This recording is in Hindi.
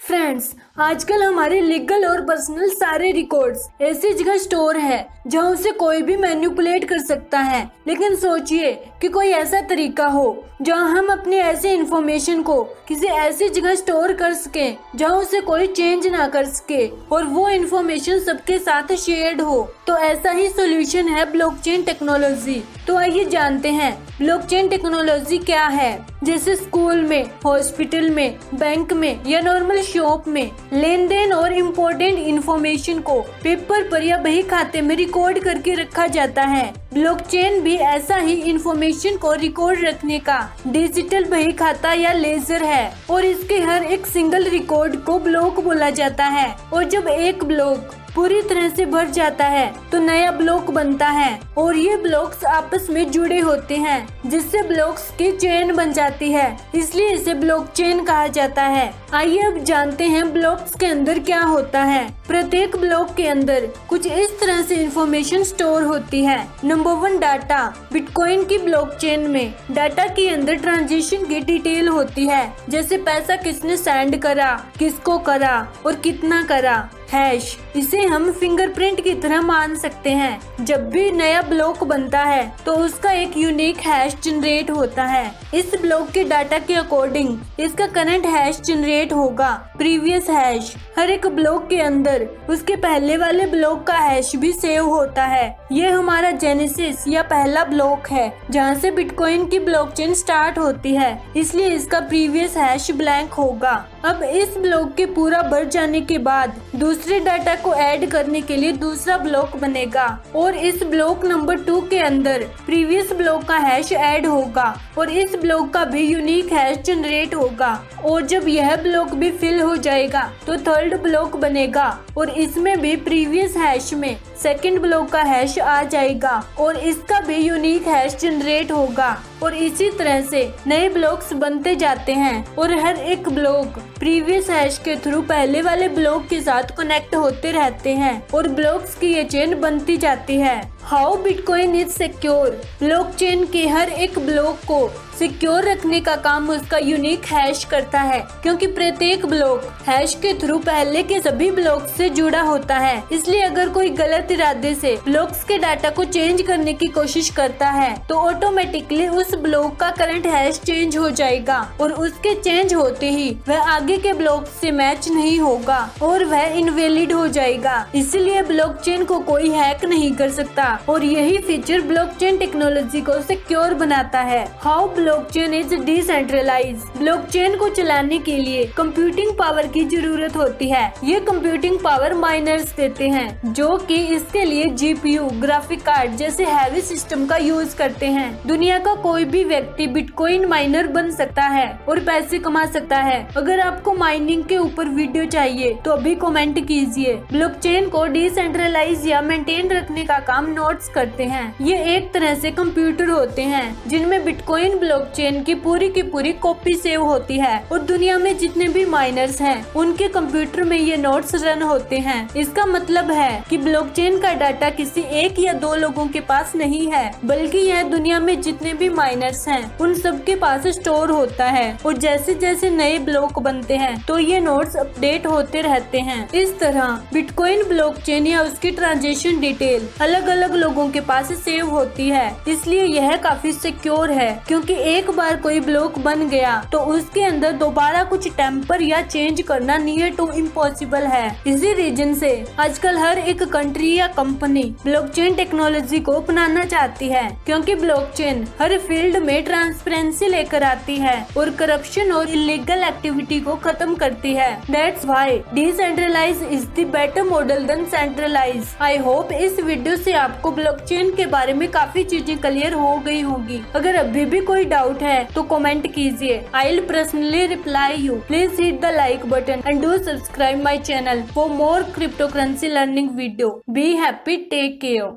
फ्रेंड्स, आजकल हमारे लीगल और पर्सनल सारे रिकॉर्ड्स ऐसी जगह स्टोर है जहां उसे कोई भी मैनिपुलेट कर सकता है। लेकिन सोचिए कि कोई ऐसा तरीका हो जहां हम अपने ऐसे इंफॉर्मेशन को किसी ऐसी जगह स्टोर कर सके जहां उसे कोई चेंज ना कर सके और वो इंफॉर्मेशन सबके साथ शेयर्ड हो। तो ऐसा ही सोल्यूशन है ब्लॉकचेन टेक्नोलॉजी। तो आइए जानते हैं ब्लॉकचेन टेक्नोलॉजी क्या है। जैसे स्कूल में, हॉस्पिटल में, बैंक में या नॉर्मल शॉप में लेन देन और इम्पोर्टेंट इंफॉर्मेशन को पेपर पर या बही खाते में रिकॉर्ड करके रखा जाता है। ब्लॉकचेन भी ऐसा ही इंफॉर्मेशन को रिकॉर्ड रखने का डिजिटल बही खाता या लेजर है और इसके हर एक सिंगल रिकॉर्ड को ब्लॉक बोला जाता है। और जब एक ब्लॉक पूरी तरह से भर जाता है तो नया ब्लॉक बनता है और ये ब्लॉक्स आपस में जुड़े होते हैं जिससे ब्लॉक्स की चेन बन जाती है, इसलिए इसे ब्लॉकचेन कहा जाता है। आइए अब जानते हैं ब्लॉक्स के अंदर क्या होता है। प्रत्येक ब्लॉक के अंदर कुछ इस तरह से इंफॉर्मेशन स्टोर होती है। Number 1, data. बिटकॉइन की ब्लॉकचेन में डाटा के अंदर ट्रांजैक्शन की डिटेल होती है, जैसे पैसा किसने सेंड करा, किसको करा और कितना करा। हैश, इसे हम फिंगरप्रिंट की तरह मान सकते हैं। जब भी नया ब्लॉक बनता है तो उसका एक यूनिक हैश जनरेट होता है। इस ब्लॉक के डाटा के अकॉर्डिंग इसका करंट हैश जनरेट होगा। प्रीवियस हैश, हर एक ब्लॉक के अंदर उसके पहले वाले ब्लॉक का हैश भी सेव होता है। ये हमारा जेनेसिस या पहला ब्लॉक है जहाँ से बिटकॉइन की ब्लॉकचेन स्टार्ट होती है, इसलिए इसका प्रीवियस हैश ब्लैंक होगा। अब इस ब्लॉक के पूरा भर जाने के बाद दूसरे डाटा को ऐड करने के लिए दूसरा ब्लॉक बनेगा और इस ब्लॉक नंबर 2 के अंदर प्रीवियस ब्लॉक का हैश ऐड होगा और इस ब्लॉक का भी यूनिक हैश जनरेट होगा। और जब यह ब्लॉक भी फिल हो जाएगा तो थर्ड ब्लॉक बनेगा और इसमें भी प्रीवियस हैश में सेकंड ब्लॉक का हैश आ जाएगा और इसका भी यूनिक हैश जनरेट होगा। और इसी तरह से नए ब्लॉक्स बनते जाते हैं और हर एक ब्लॉक प्रीवियस हैश के थ्रू पहले वाले ब्लॉक के साथ कनेक्ट होते रहते हैं और ब्लॉक्स की ये चेन बनती जाती है। How bitcoin is secure. Blockchain के हर एक ब्लॉक को सिक्योर रखने का काम उसका यूनिक हैश करता है, क्योंकि प्रत्येक ब्लॉक हैश के थ्रू पहले के सभी ब्लॉक से जुड़ा होता है। इसलिए अगर कोई गलत इरादे से ब्लॉक्स के डाटा को चेंज करने की कोशिश करता है तो ऑटोमेटिकली उस ब्लॉक का करंट हैश चेंज हो जाएगा और उसके चेंज होते ही वह आगे के ब्लॉक से मैच नहीं होगा और वह इनवैलिड हो जाएगा। इसीलिए ब्लॉकचेन को कोई हैक नहीं कर सकता और यही फीचर ब्लॉकचेन टेक्नोलॉजी को सिक्योर बनाता है। How blockchain is decentralise. Blockchain को चलाने के लिए कंप्यूटिंग पावर की जरूरत होती है। ये कंप्यूटिंग पावर माइनर्स देते हैं जो कि इसके लिए जीपीयू, ग्राफिक कार्ड जैसे हैवी सिस्टम का यूज करते हैं। दुनिया का कोई भी व्यक्ति बिटकॉइन माइनर बन सकता है और पैसे कमा सकता है। अगर आपको माइनिंग के ऊपर वीडियो चाहिए तो अभी कमेंट कीजिए। ब्लॉकचेन को डिसेंट्रलाइज या मेंटेन रखने का काम नोड्स करते हैं। ये एक तरह से कंप्यूटर होते हैं जिनमें बिटकॉइन ब्लॉकचेन की पूरी कॉपी सेव होती है और दुनिया में जितने भी माइनर्स हैं उनके कंप्यूटर में ये नोड्स रन होते हैं। इसका मतलब है कि ब्लॉकचेन का डाटा किसी एक या दो लोगों के पास नहीं है, बल्कि यह दुनिया में जितने भी माइनर्स हैं उन सबके पास स्टोर होता है और जैसे जैसे नए ब्लॉक बनते हैं तो ये नोड्स अपडेट होते रहते हैं। इस तरह बिटकॉइन ब्लॉकचेन या उसकी ट्रांजैक्शन डिटेल अलग अलग लोगों के पास सेव होती है, इसलिए यह काफी सिक्योर है। क्योंकि एक बार कोई ब्लॉक बन गया तो उसके अंदर दोबारा कुछ टेम्पर या चेंज करना नियर टू इम्पॉसिबल है। इसी रीजन से आजकल हर एक कंट्री या कंपनी ब्लॉकचेन टेक्नोलॉजी को अपनाना चाहती है, क्योंकि ब्लॉकचेन हर फील्ड में ट्रांसपेरेंसी लेकर आती है और करप्शन और इलीगल एक्टिविटी को खत्म करती है। That's why decentralise is the better model than centralise. I hope इस वीडियो से आपको ब्लॉकचेन के बारे में काफी चीजें क्लियर हो गई होगी। अगर अभी भी कोई डाउट है तो कमेंट कीजिए। I will personally reply you. Please hit the like button and do subscribe my channel for more cryptocurrency learning video. Be happy, take care.